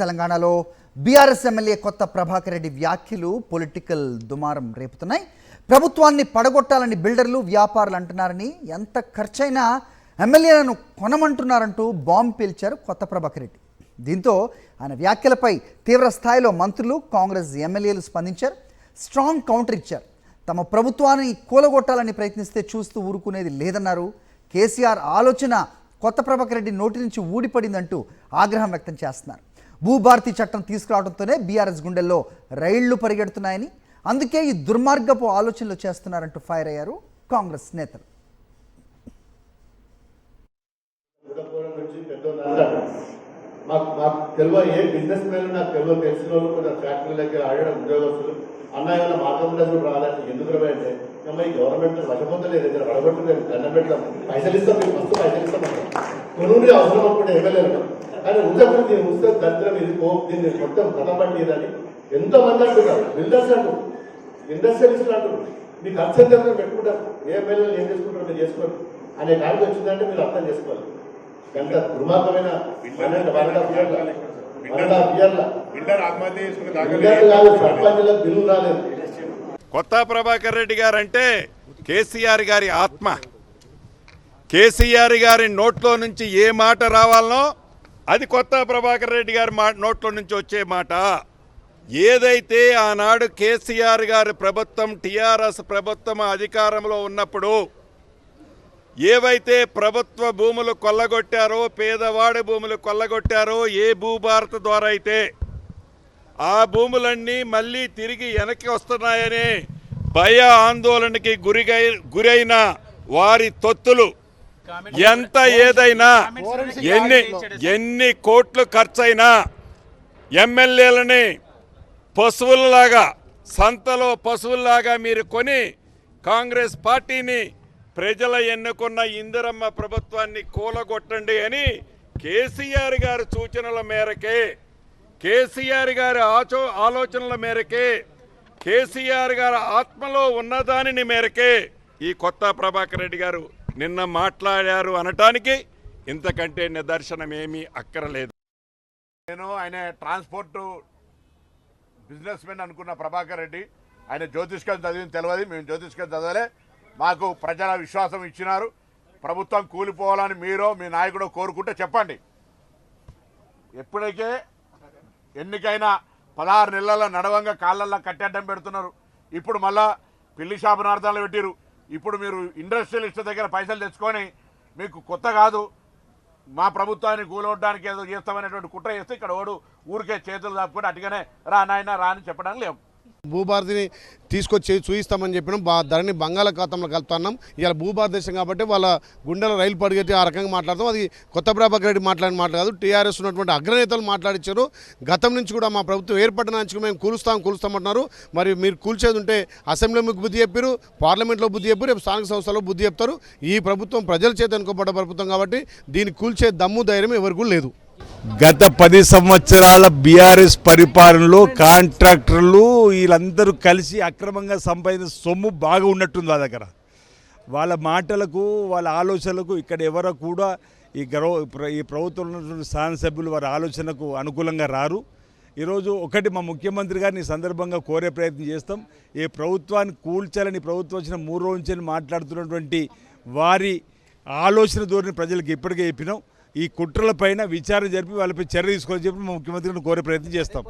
తెలంగాణలో BRS MLA కొత్త ప్రభాకర్ రెడ్డి వ్యాఖ్యలు పొలిటికల్ దుమారం రేపుతున్నాయి. ప్రభుత్వాన్ని పడగొట్టాలని బిల్డర్లు వ్యాపారులు అంటున్నారని, ఎంత ఖర్చైనా ఎమ్మెల్యేలను కొనమంటున్నారంటూ బాంబు పేల్చారు కొత్త ప్రభాకర్ రెడ్డి. దీంతో ఆయన వ్యాఖ్యలపై తీవ్ర స్థాయిలో మంత్రులు, కాంగ్రెస్ ఎమ్మెల్యేలు స్పందించారు. స్ట్రాంగ్ కౌంటర్ ఇచ్చారు. తమ ప్రభుత్వాన్ని కూలగొట్టాలని ప్రయత్నిస్తే చూస్తూ ఊరుకునేది లేదన్నారు. కేసీఆర్ ఆలోచన కొత్త ప్రభాకర్ రెడ్డి నోటి నుంచి ఊడిపడిందంటూ ఆగ్రహం వ్యక్తం చేస్తున్నారు. భూభారతి చట్టం తీసుకురావడంతోనే బీఆర్ఎస్ గుండెల్లో రైళ్లు పరిగెడుతున్నాయని, అందుకే ఈ దుర్మార్గపు ఆలోచనలు చేస్తున్నారంటూ ఫైర్ అయ్యారు కాంగ్రెస్ నేతలు. మాకు తెలియ ఏ బిజినెస్ మ్యాన్ నాకు తెలిసిన వాళ్ళు కొంచెం ఫ్యాక్టరీ దగ్గర ఆడడం ఉద్యోగస్తులు అన్నయ్య మార్గంలో కూడా రాలంటే ఎందుకు అంటే ఈ గవర్నమెంట్ వశపొందలేదు, దగ్గర అడగొట్టలేదు, దండం పెడతాం, పైసలు ఇస్తాం, మీకు మస్తు పైసలు ఇస్తాం, కొనుగోలు అవసరం అప్పుడు ఎమ్మెల్యేలు కానీ ఉద్యోగం దీన్ని ఉస్తే దరిద్రం ఇది దీన్ని మొత్తం కథపట్టిదని ఎంతో మంది అంటున్నారు. బిల్డర్స్ అంటారు, ఇండస్ట్రియలిస్టులు అంటారు, మీకు అర్థం దగ్గర పెట్టుకుంటారు, ఏ ఎమ్మెల్యేలు ఏం చేసుకుంటారో మీరు చేసుకోండి అనే కాడికి వచ్చిందంటే మీరు అర్థం చేసుకోవాలి. కనుక దుర్మార్గమైన బిల్లు రాలేదు. కొత్త ప్రభాకర్ రెడ్డి గారు అంటే కేసీఆర్ గారి ఆత్మ. కేసీఆర్ గారి నోట్లో నుంచి ఏ మాట రావాలనో అది కొత్త ప్రభాకర్ రెడ్డి గారి నోట్లో నుంచి వచ్చే మాట. ఏదైతే ఆనాడు కేసీఆర్ గారి ప్రభుత్వం, టీఆర్ఎస్ ప్రభుత్వం అధికారంలో ఉన్నప్పుడు ఏవైతే ప్రభుత్వ భూములు కొల్లగొట్టారో, పేదవాడి భూములు కొల్లగొట్టారో, ఏ భూభారత ద్వారా అయితే ఆ భూములన్నీ మళ్ళీ తిరిగి వెనక్కి వస్తున్నాయని భయ ఆందోళనకి గురైన వారి తొత్తులు ఎంత ఏదైనా ఎన్ని కోట్లు ఖర్చైనా ఎమ్మెల్యేలని పశువులలాగా, సంతలో పశువుల్లాగా మీరు కొని కాంగ్రెస్ పార్టీని, ప్రజల ఎన్నుకున్న ఇందిరమ్మ ప్రభుత్వాన్ని కూలగొట్టండి అని కేసీఆర్ గారి సూచనల మేరకే, కేసీఆర్ గారి ఆలోచనల మేరకే, కేసీఆర్ గారి ఆత్మలో ఉన్నదానిని మేరకే ఈ కొత్త ప్రభాకర్ రెడ్డి గారు నిన్న మాట్లాడారు అనటానికి ఇంతకంటే నిదర్శనం ఏమీ అక్కరలేదు. నేను ఆయన ట్రాన్స్పోర్ట్ బిజినెస్ మెన్ అనుకున్న ప్రభాకర్ రెడ్డి, ఆయన జ్యోతిష్కం చదివింది తెలియదు, మేము జ్యోతిష్కం చదవలే. మాకు ప్రజల విశ్వాసం ఇచ్చినారు. ప్రభుత్వం కూలిపోవాలని మీరో మీ నాయకుడు కోరుకుంటే చెప్పండి. ఎప్పుడైతే ఎన్నికైనా 16 నెలల నడవంగా కాళ్ళల్లో కట్టెడ్డం పెడుతున్నారు. ఇప్పుడు మళ్ళా పెళ్లి శాపనార్థాలు పెట్టిరు. ఇప్పుడు మీరు ఇండస్ట్రియలిస్ట్ దగ్గర పైసలు తెచ్చుకొని మీకు కొత్త కాదు, మా ప్రభుత్వాన్ని కూలగొట్టడానికి ఏదో చేస్తామనేటువంటి కుట్ర చేస్తే ఇక్కడ ఊరికే చేతులు దాపుకొని అటుగానే రా నాయన రా అని చెప్పడం లేవు. భూభారతిని తీసుకొచ్చి చూయిస్తామని చెప్పినాం, ధరని బంగాళాఖాతంలో కలుపుతున్నాం. ఇలా భూభారత దేశం కాబట్టి వాళ్ళ గుండెలో రైలు పడిగట్టి ఆ రకంగా మాట్లాడతాం. అది కొత్త ప్రభాకర్ రెడ్డి మాట్లాడిన మాట కాదు, టీఆర్ఎస్ ఉన్నటువంటి అగ్రనేతలు మాట్లాడించారు. గతం నుంచి కూడా మా ప్రభుత్వం ఏర్పడిన నుంచి మేము కూలుస్తామంటున్నారు. మరి మీరు కూల్చేది ఉంటే అసెంబ్లీలో మీకు బుద్ధి చెప్పారు, పార్లమెంట్లో బుద్ధి చెప్పారు, రేపు స్థానిక సంస్థలో బుద్ధి చెప్తారు. ఈ ప్రభుత్వం ప్రజల చేత ఎన్నుకోబడ్డ ప్రభుత్వం కాబట్టి దీన్ని కూల్చే దమ్ము ధైర్యం ఎవరికీ లేదు. గత 10 సంవత్సరాల బీఆర్ఎస్ పరిపాలనలో కాంట్రాక్టర్లు వీళ్ళందరూ కలిసి అక్రమంగా సంపాదించిన సొమ్ము బాగా ఉన్నట్టుంది వాళ్ళ దగ్గర. వాళ్ళ మాటలకు, వాళ్ళ ఆలోచనలకు ఇక్కడ ఎవరో కూడా ఈ ప్రభుత్వంలో ఉన్నటువంటి శాసనసభ్యులు వారి ఆలోచనకు అనుకూలంగా రారు. ఈరోజు ఒకటి మా ముఖ్యమంత్రి గారిని ఈ సందర్భంగా కోరే ప్రయత్నం చేస్తాం. ఈ ప్రభుత్వాన్ని కూల్చాలని ప్రభుత్వం వచ్చిన 3 రోజుల నుంచి మాట్లాడుతున్నటువంటి వారి ఆలోచన ధోరణి ప్రజలకు ఇప్పటికే చెప్పినాం. ఈ కుట్రలపైన విచారణ జరిపి వాళ్ళపై చర్య తీసుకోవాలని చెప్పి మా ముఖ్యమంత్రిని కోరే ప్రయత్నం చేస్తాం.